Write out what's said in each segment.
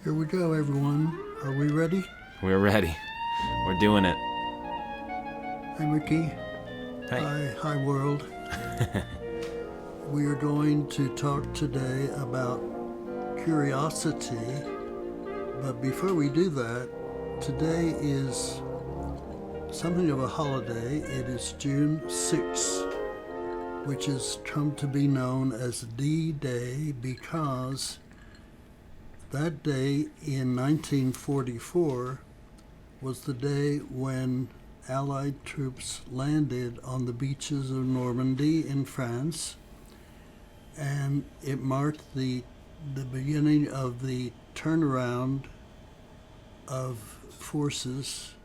Here we go, everyone. Are we ready? We're ready. We're doing it. Hi, Mickey. Hey. Hi, world. We are going to talk today about curiosity. But before we do that, today is something of a holiday. It is June 6th, which has come to be known as D-Day because that day in 1944 was the day when Allied troops landed on the beaches of Normandy in France, and it marked the beginning of the turnaround of forces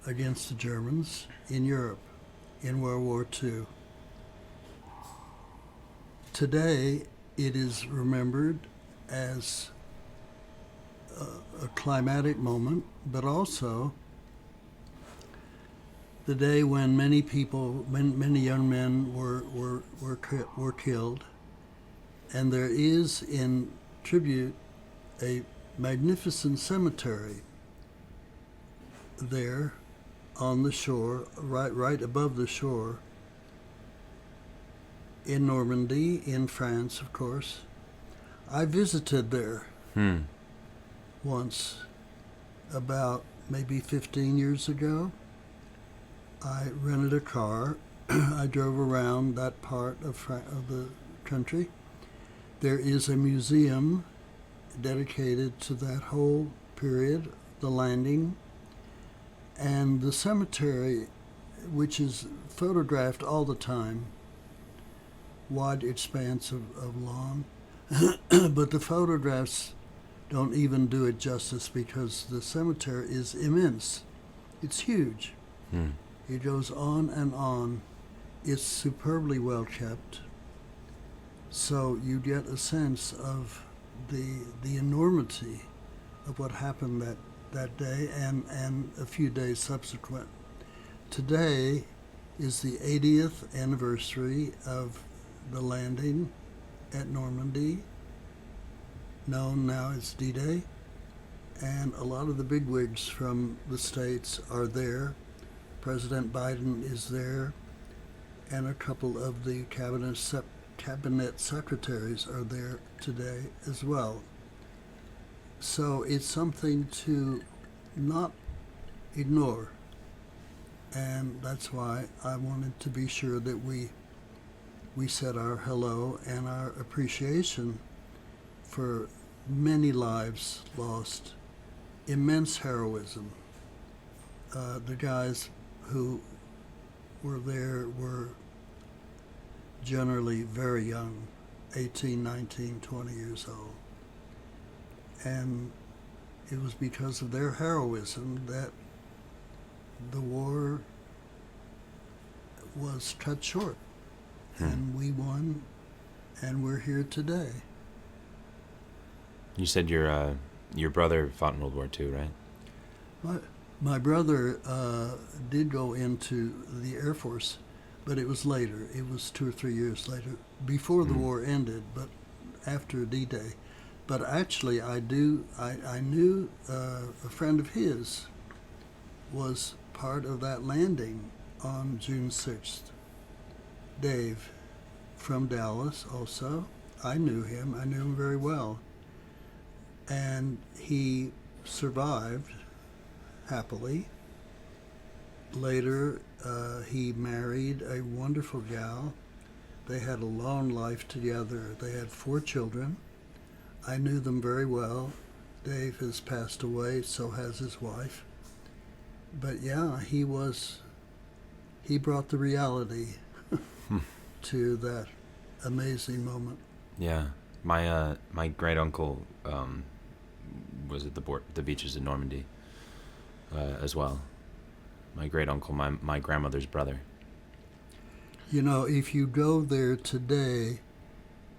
against the Germans in Europe in World War II. Today, it is remembered as a climatic moment, but also the day when many people, many young men were killed, and there is in tribute a magnificent cemetery there on the shore, right above the shore, in Normandy, in France, of course. I visited there once, about maybe 15 years ago. I rented a car. I drove around that part of the country. There is a museum dedicated to that whole period, the landing, and the cemetery, which is photographed all the time, wide expanse of lawn. But the photographs don't even do it justice because the cemetery is immense. It's huge. It goes on and on. It's superbly well kept. So you get a sense of the enormity of what happened that day and a few days subsequent. Today is the 80th anniversary of the landing at Normandy, known now as D-Day, and a lot of the bigwigs from the States are there. President Biden is there, and a couple of the cabinet secretaries are there today as well. So it's something to not ignore, and that's why I wanted to be sure that we said our hello and our appreciation for many lives lost, immense heroism. The guys who were there were generally very young, 18, 19, 20 years old. And it was because of their heroism that the war was cut short. And we won, and we're here today. You said your brother fought in World War II, right? My brother did go into the Air Force, but it was later. It was 2 or 3 years later, before the war ended, but after D-Day. But actually, I knew a friend of his was part of that landing on June 6th. Dave from Dallas also. I knew him very well. And he survived happily. Later, he married a wonderful gal. They had a long life together. They had 4 children. I knew them very well. Dave has passed away, so has his wife. But yeah, he brought the reality to that amazing moment. Yeah, my great uncle was at the beaches in Normandy as well. My great uncle, my grandmother's brother. You know, if you go there today,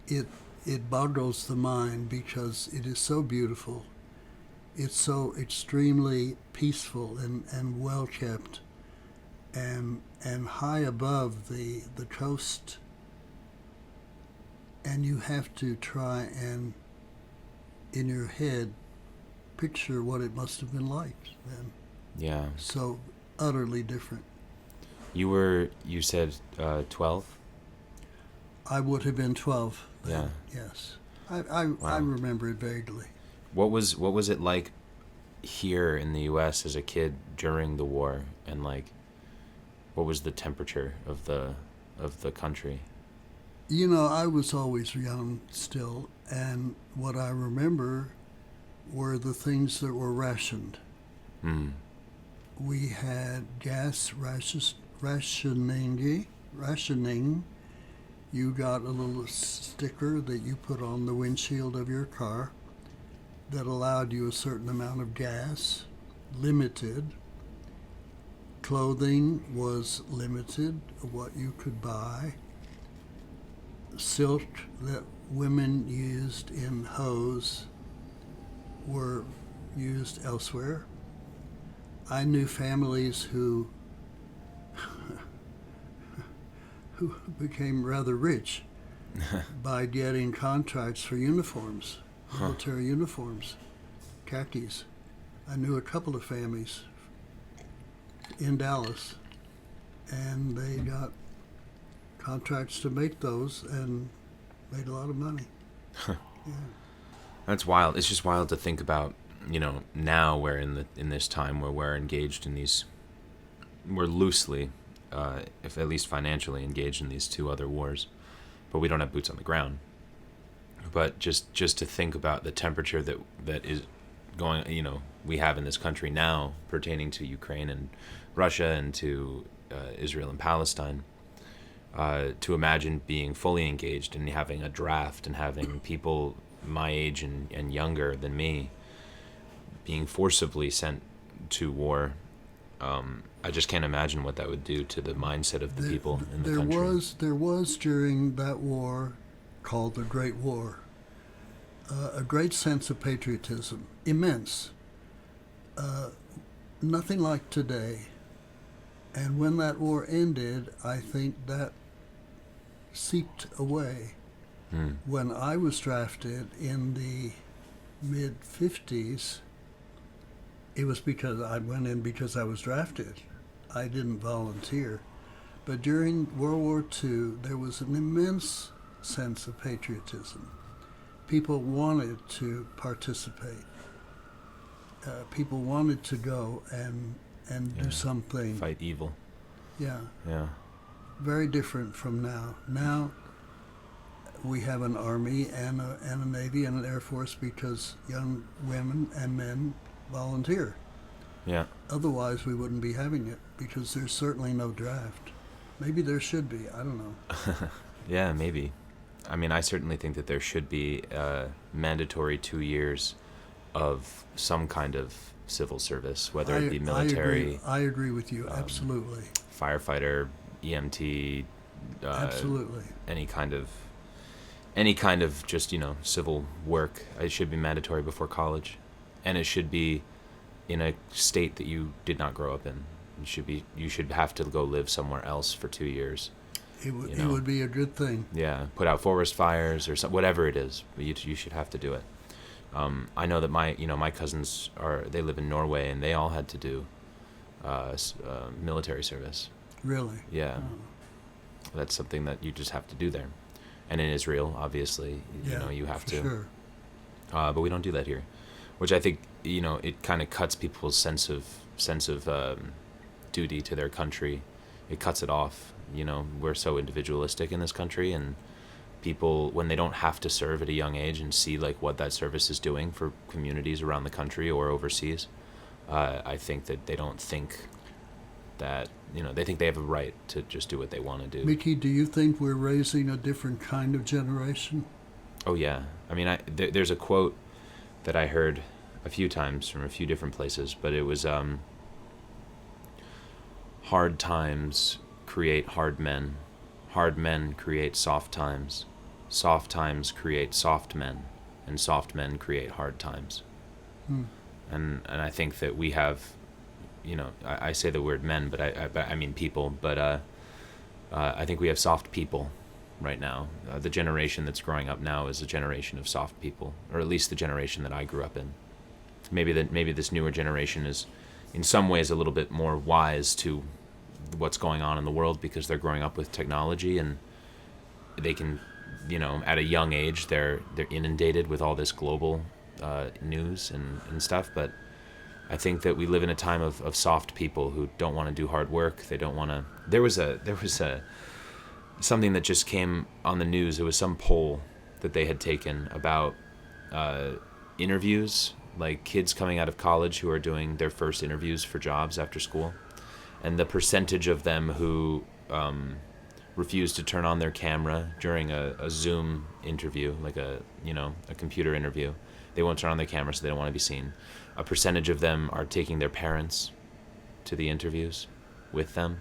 it boggles the mind because it is so beautiful. It's so extremely peaceful and well kept, and high above the coast. And you have to try and in your head picture what it must have been like then. Yeah. So utterly different. You said 12? I would have been 12 then, Yeah. yes. I Wow. remember it vaguely. What was it like here in the U.S. as a kid during the war, and like, what was the temperature of the country? You know, I was always young still, and what I remember were the things that were rationed. Hmm. We had gas rationing. You got a little sticker that you put on the windshield of your car that allowed you a certain amount of gas, limited. Clothing was limited, what you could buy. Silk that women used in hose were used elsewhere. I knew families who became rather rich by getting contracts for uniforms, military uniforms, khakis. I knew a couple of families in Dallas, and they got contracts to make those and made a lot of money. Yeah. That's wild. It's just wild to think about. Now we're in this time where we're engaged in these. We're loosely, if at least financially, engaged in these two other wars, but we don't have boots on the ground. But just to think about the temperature that is going, we have in this country now pertaining to Ukraine and Russia and to Israel and Palestine. To imagine being fully engaged and having a draft and having people my age and younger than me being forcibly sent to war, I just can't imagine what that would do to the mindset of the people in the country. There was during that war, called the Great War, a great sense of patriotism, immense, nothing like today. And when that war ended, I think that seeped away. When I was drafted in the mid-50s, it was because I went in because I was drafted. I didn't volunteer. But during World War II, there was an immense sense of patriotism. People wanted to participate. People wanted to go and do something. Fight evil. Yeah. Yeah. Very different from now. Now we have an army and a navy and an air force because young women and men volunteer. Yeah. Otherwise, we wouldn't be having it because there's certainly no draft. Maybe there should be. I don't know. Yeah, maybe. I mean, I certainly think that there should be mandatory 2 years of some kind of civil service, whether it be military. I agree with you. Absolutely. Firefighter, EMT. Absolutely. Any kind of just civil work. It should be mandatory before college, and it should be in a state that you did not grow up in. You should have to go live somewhere else for 2 years. It would be a good thing. Yeah, put out forest fires or whatever it is. But you should have to do it. I know that my cousins they live in Norway, and they all had to do military service. Really? Yeah. Oh. That's something that you just have to do there. And in Israel, obviously, you have to. Sure. But we don't do that here, which I think it kind of cuts people's sense of duty to their country. It cuts it off. We're so individualistic in this country, and people, when they don't have to serve at a young age and see like what that service is doing for communities around the country or overseas, I think that they don't think that they think they have a right to just do what they want to do. Mickey, do you think we're raising a different kind of generation? Oh yeah, I mean, there's a quote that I heard a few times from a few different places, but it was hard times create hard men create soft times create soft men, and soft men create hard times. And I think that we have, I say the word men, but I mean people, but I think we have soft people right now. The generation that's growing up now is a generation of soft people, or at least the generation that I grew up in. Maybe this newer generation is, in some ways, a little bit more wise to what's going on in the world because they're growing up with technology and they can, at a young age they're inundated with all this global news and stuff. But I think that we live in a time of soft people who don't want to do hard work. They don't want to. There was a something that just came on the news. It was some poll that they had taken about interviews, like kids coming out of college who are doing their first interviews for jobs after school, and the percentage of them who refuse to turn on their camera during a Zoom interview, like a computer interview. They won't turn on their camera, so they don't want to be seen. A percentage of them are taking their parents to the interviews with them.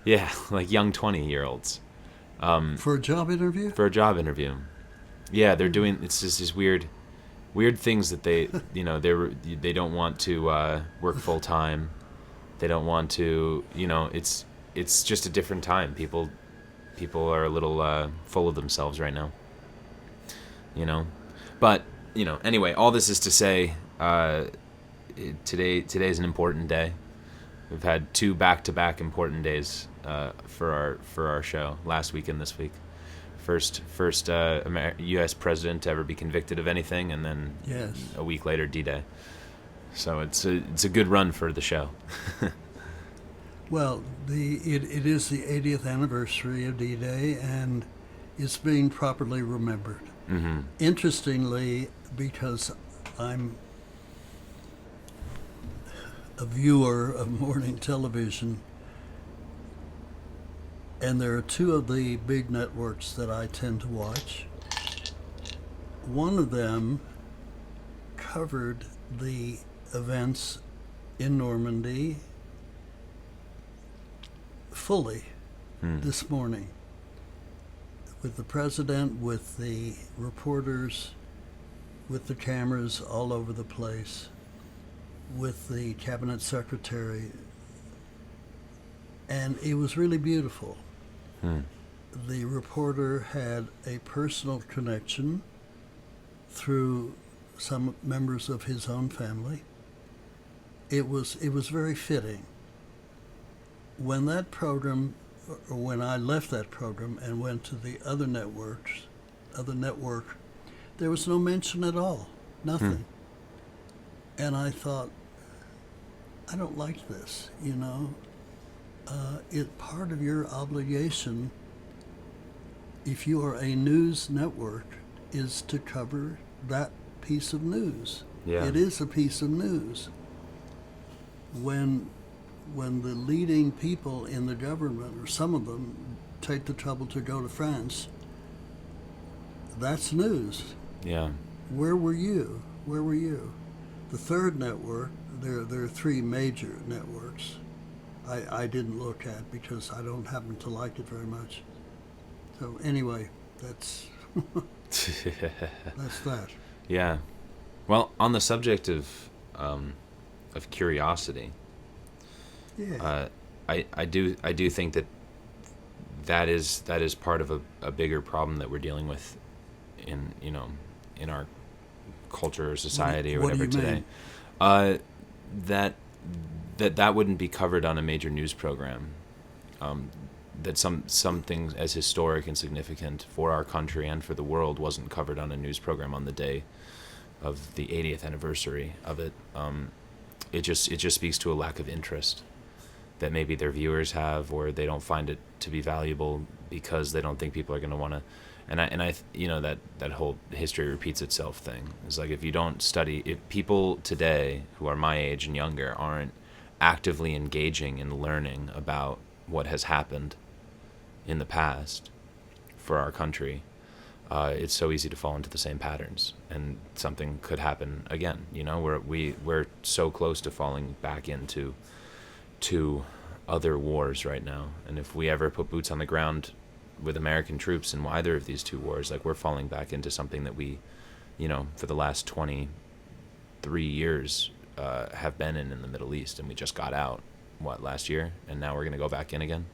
Yeah, like young 20-year-olds. For a job interview? For a job interview. Yeah, they're doing, it's just these weird things that they don't want to work full time. They don't want to, it's just a different time. People are a little full of themselves right now. But anyway, all this is to say, today's an important day. We've had 2 back-to-back important days for our show, last week and this week. First U.S. president to ever be convicted of anything, and then a week later, D-Day. So it's a good run for the show. Well, it is the 80th anniversary of D-Day, and it's being properly remembered. Mm-hmm. Interestingly, because I'm a viewer of morning television, and there are 2 of the big networks that I tend to watch. One of them covered the events in Normandy fully this morning, with the president, with the reporters, with the cameras all over the place, with the cabinet secretary, and it was really beautiful. The reporter had a personal connection through some members of his own family. It was very fitting. When that program, or when I left that program and went to the other network, there was no mention at all, nothing. And I thought, I don't like this, It's part of your obligation, if you are a news network, is to cover that piece of news. Yeah. It is a piece of news. When the leading people in the government, or some of them, take the trouble to go to France, that's news. Yeah. Where were you? The third network, there are 3 major networks I didn't look at because I don't happen to like it very much. So anyway, that's that's that. Yeah. Well, on the subject of curiosity, Yeah. I do think that is part of a bigger problem that we're dealing with in our culture or society or What do whatever you today. mean? That wouldn't be covered on a major news program. That something as historic and significant for our country and for the world wasn't covered on a news program on the day of the 80th anniversary of it. It just speaks to a lack of interest that maybe their viewers have, or they don't find it to be valuable because they don't think people are going to want to. And I that whole history repeats itself thing. It's like if you don't study, if people today who are my age and younger aren't actively engaging in learning about what has happened in the past for our country, it's so easy to fall into the same patterns, and something could happen again. We're so close to falling back into other wars right now, and if we ever put boots on the ground with American troops in either of these 2 wars, like, we're falling back into something that we, for the last 23 years have been in the Middle East, and we just got out last year, and now we're going to go back in again.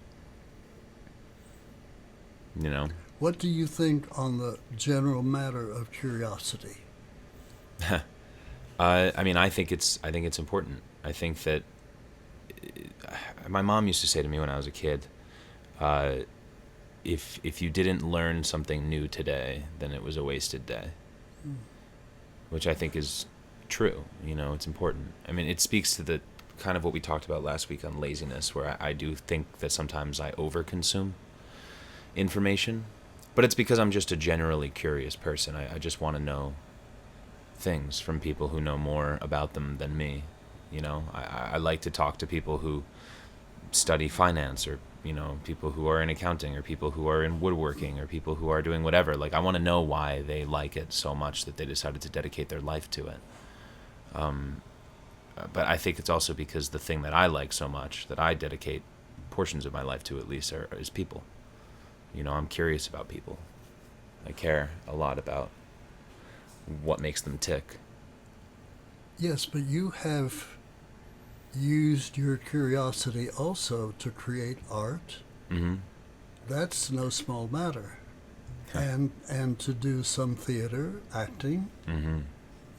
What do you think on the general matter of curiosity? I mean, I think it's important. I think that my mom used to say to me when I was a kid, uh, if you didn't learn something new today, then it was a wasted day, which I think is true. You know, it's important. I mean, it speaks to the kind of what we talked about last week on laziness, where I do think that sometimes I overconsume information, but it's because I'm just a generally curious person. I just want to know things from people who know more about them than me. You know, I like to talk to people who study finance, or you know, people who are in accounting, or people who are in woodworking, or people who are doing whatever. Like, I want to know why they like it so much that they decided to dedicate their life to it. But I think it's also because the thing that I like so much, that I dedicate portions of my life to at least, is people. You know, I'm curious about people. I care a lot about what makes them tick. Yes, but you have used your curiosity also to create art. Mm-hmm. That's no small matter. Huh. And to do some theater, acting. Mm-hmm.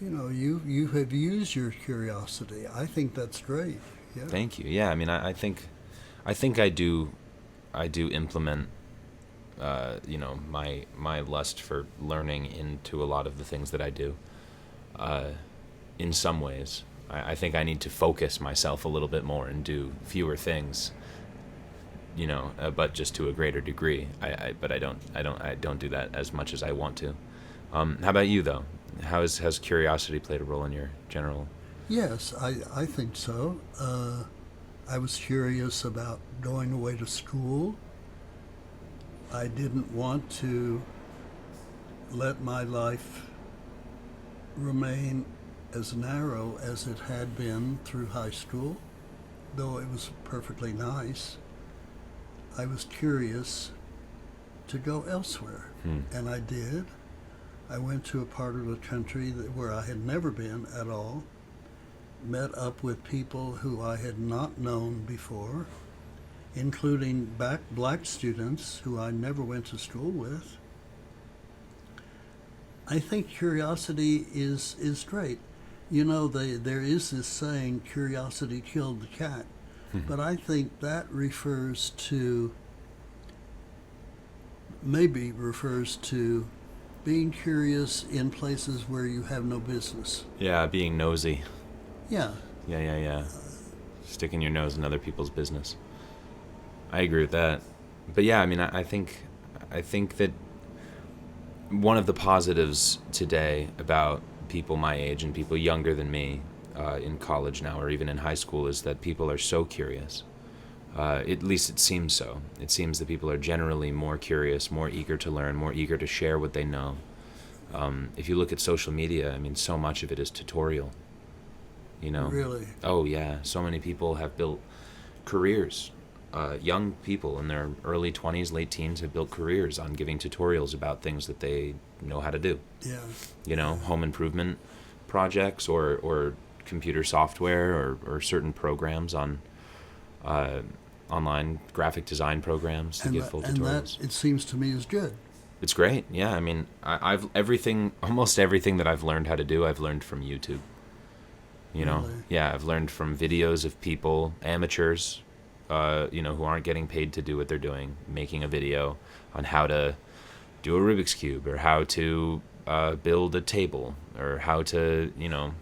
You know, you have used your curiosity. I think that's great. Yeah. Thank you. Yeah, I mean, I think I do implement you know, my lust for learning into a lot of the things that I do. In some ways, I think I need to focus myself a little bit more and do fewer things. You know, but just to a greater degree. But I don't do that as much as I want to. How about you though? Has curiosity played a role in your general? Yes, I think so. I was curious about going away to school. I didn't want to let my life remain as narrow as it had been through high school, though it was perfectly nice. I was curious to go elsewhere, and I did. I went to a part of the country where I had never been at all, met up with people who I had not known before, including black students who I never went to school with. I think curiosity is great. You know, there is this saying, curiosity killed the cat. But I think that maybe refers to being curious in places where you have no business. Yeah, being nosy. Yeah. Yeah. Sticking your nose in other people's business. I agree with that. But yeah, I mean, I think that one of the positives today about people my age and people younger than me, in college now or even in high school, is that people are so curious. At least it seems so. It seems that people are generally more curious, more eager to learn, more eager to share what they know. If you look at social media, I mean, so much of it is tutorial. You know? Really? Oh yeah, so many people have built careers. Young people in their early 20s, late teens have built careers on giving tutorials about things that they know how to do. Yeah. You know, home improvement projects, or computer software, or certain programs on online graphic design programs to give full tutorials. That, it seems to me, is good. It's great. Yeah, I mean, I've almost everything that I've learned how to do, I've learned from YouTube. You know, Really? yeah, I've learned from videos of people, amateurs, you know, who aren't getting paid to do what they're doing, making a video on how to do a Rubik's Cube, or how to build a table, or how to, you know,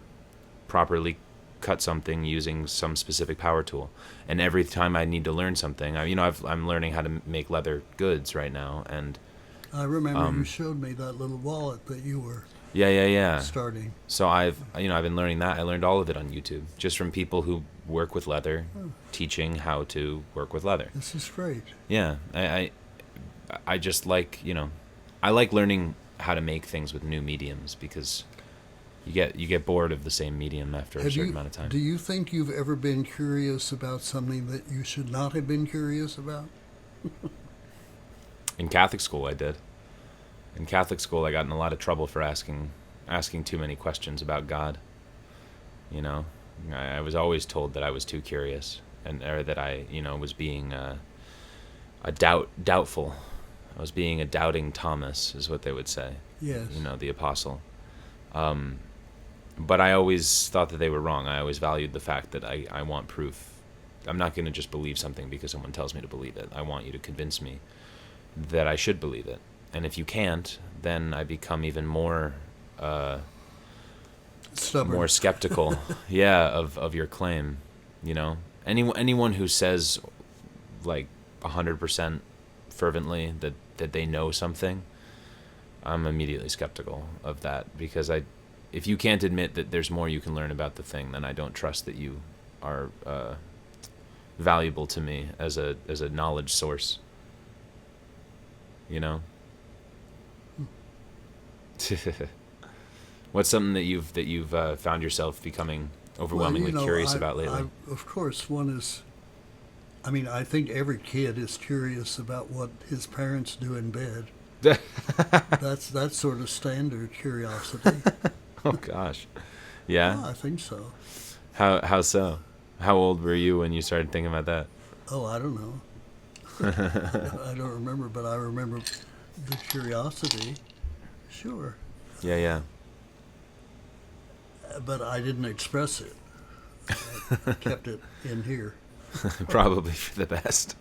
properly cut something using some specific power tool. And every time I need to learn something, I'm learning how to make leather goods right now. And I remember you showed me that little wallet that you were yeah. starting. So I've been learning that. I learned all of it on YouTube, just from people who work with leather, teaching how to work with leather. This is great. Yeah, I just like, you know, I like learning how to make things with new mediums, because you get bored of the same medium after a certain amount of time. Do you think you've ever been curious about something that you should not have been curious about? In Catholic school, I did. In Catholic school, I got in a lot of trouble for asking too many questions about God. You know, I was always told that I was too curious, or that I, you know, was being doubtful I was being a doubting Thomas, is what they would say. Yes. You know, the apostle. But I always thought that they were wrong. I always valued the fact that I want proof. I'm not going to just believe something because someone tells me to believe it. I want you to convince me that I should believe it. And if you can't, then I become even more Stubborn. more skeptical, yeah, of your claim. You know, anyone who says like 100% fervently that they know something, I'm immediately skeptical of that, because if you can't admit that there's more you can learn about the thing, then I don't trust that you are valuable to me as a knowledge source. You know. What's something that you've found yourself becoming overwhelmingly curious about lately? Of course, one is. I mean, I think every kid is curious about what his parents do in bed. That's sort of standard curiosity. Oh gosh, yeah. Well, I think so. How so? How old were you when you started thinking about that? Oh, I don't know. I don't remember, but I remember the curiosity. Sure. Yeah. But I didn't express it. I kept it in here. Probably for the best.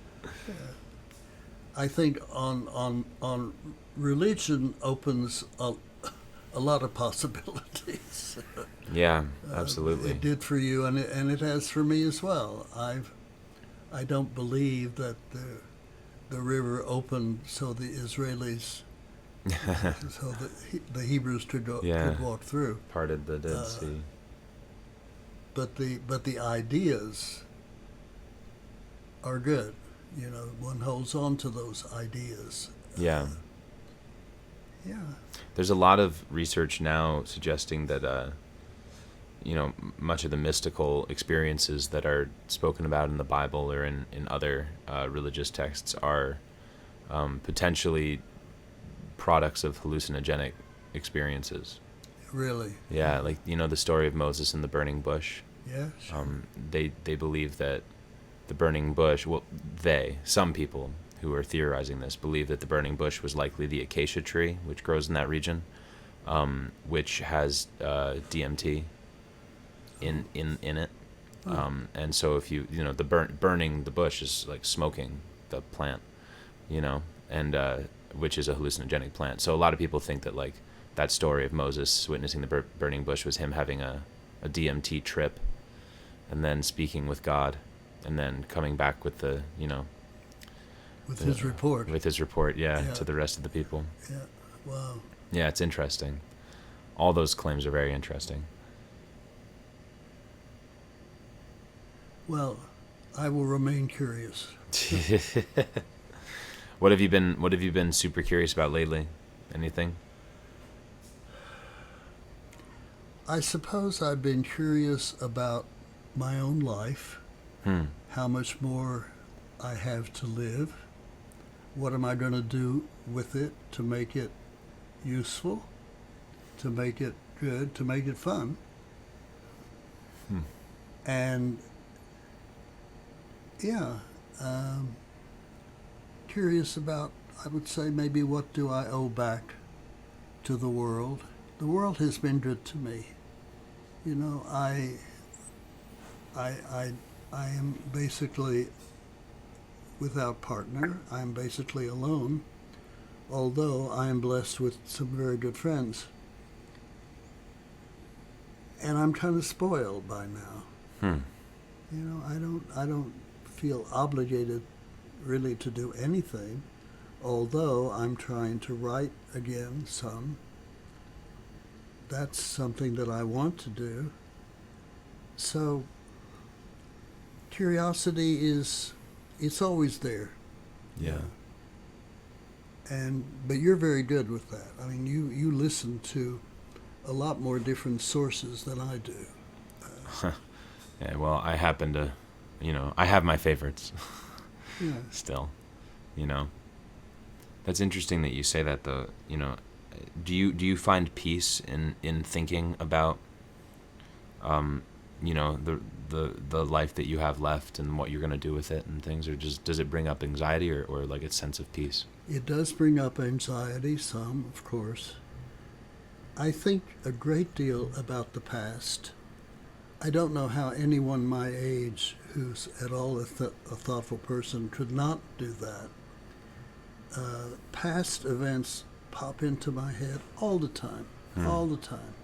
I think on religion opens a lot of possibilities. Yeah, absolutely. It did for you, and it has for me as well. I don't believe that the river opened so the Israelis, so the Hebrews could walk through. Parted the Dead Sea. But the ideas are good. You know, one holds on to those ideas. Yeah. Yeah. There's a lot of research now suggesting that, much of the mystical experiences that are spoken about in the Bible or in other religious texts are potentially products of hallucinogenic experiences. Really? Yeah, like, the story of Moses and the burning bush. Yeah, sure. They believe that the burning bush, some people who are theorizing this believe that the burning bush was likely the acacia tree, which grows in that region, which has DMT in it. And so if burning the bush is like smoking the plant, and which is a hallucinogenic plant. So a lot of people think that like that story of Moses witnessing the burning bush was him having a DMT trip and then speaking with God and then coming back with his report. With his report, yeah, to the rest of the people. Yeah, wow. Yeah, it's interesting. All those claims are very interesting. Well, I will remain curious. What have you been super curious about lately? Anything? I suppose I've been curious about my own life. How much more I have to live. What am I going to do with it to make it useful, to make it good, to make it fun? And curious about, I would say, maybe what do I owe back to the world? The world has been good to me. I am basically without partner. I'm basically alone, although I am blessed with some very good friends. And I'm kind of spoiled by now. I don't feel obligated really to do anything, although I'm trying to write again some. That's something that I want to do. So curiosity it's always there. Yeah. But you're very good with that. I mean, you listen to a lot more different sources than I do. Yeah, well, I happen to, I have my favorites. Yeah. Still, That's interesting that you say that, though. Do you find peace in thinking about the life that you have left and what you're going to do with it and things, or just does it bring up anxiety or like a sense of peace? It does bring up anxiety, some, of course. I think a great deal about the past. I don't know how anyone my age who's at all a thoughtful person could not do that. Past events pop into my head all the time, all the time.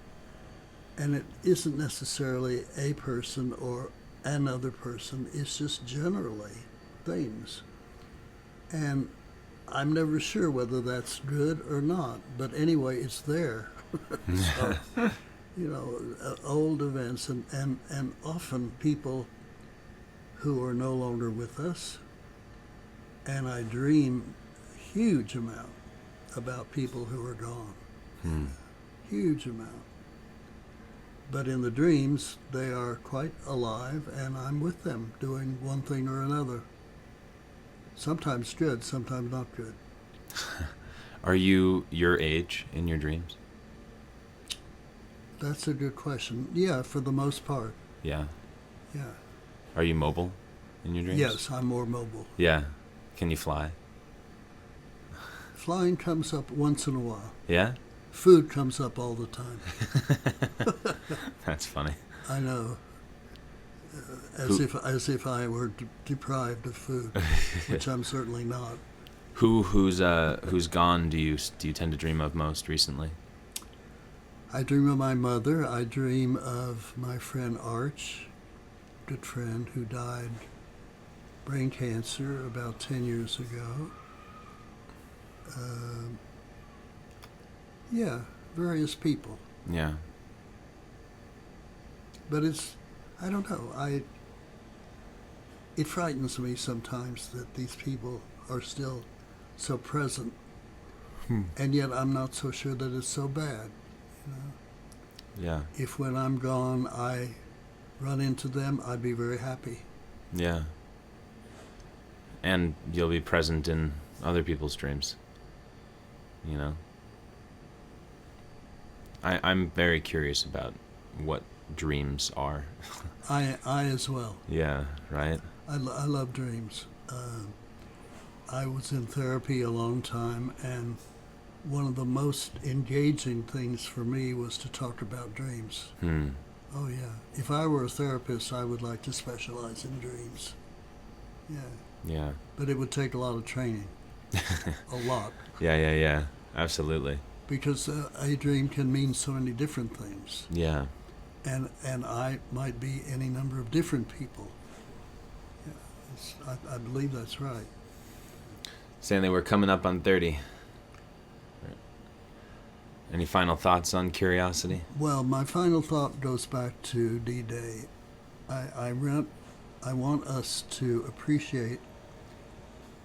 And it isn't necessarily a person or another person, it's just generally things. And I'm never sure whether that's good or not, but anyway, it's there. So, old events and often people who are no longer with us. And I dream a huge amount about people who are gone. Huge amount. But in the dreams, they are quite alive, and I'm with them doing one thing or another. Sometimes good, sometimes not good. Are you your age in your dreams? That's a good question. Yeah, for the most part. Yeah. Yeah. Are you mobile in your dreams? Yes, I'm more mobile. Yeah. Can you fly? Flying comes up once in a while. Yeah? Food comes up all the time. That's funny. I know. As if I were deprived of food, which I'm certainly not. Who's gone do you tend to dream of most recently? I dream of my mother. I dream of my friend Arch, good friend who died brain cancer about 10 years ago. Yeah, various people. Yeah. But I don't know, it frightens me sometimes that these people are still so present, and yet I'm not so sure that it's so bad. Yeah. If when I'm gone I run into them, I'd be very happy. Yeah. And you'll be present in other people's dreams. I'm very curious about what dreams are. I as well. Yeah, right? I love dreams. I was in therapy a long time, and one of the most engaging things for me was to talk about dreams. Oh yeah. If I were a therapist, I would like to specialize in dreams. Yeah. Yeah. But it would take a lot of training. A lot. Yeah. Absolutely. Because a dream can mean so many different things. Yeah. And I might be any number of different people. Yeah, I believe that's right. Stanley, we're coming up on 30. Any final thoughts on curiosity? Well, my final thought goes back to D-Day. I want us to appreciate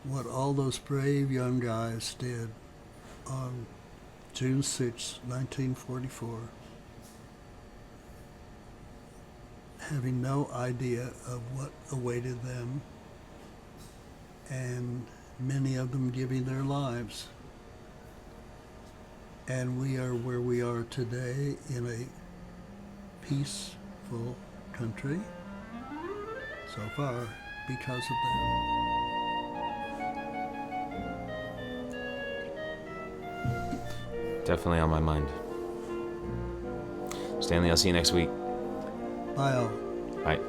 what all those brave young guys did on June 6, 1944, having no idea of what awaited them, and many of them giving their lives. And we are where we are today in a peaceful country, so far, because of them. Definitely on my mind. Stanley, I'll see you next week. Bye all. Bye.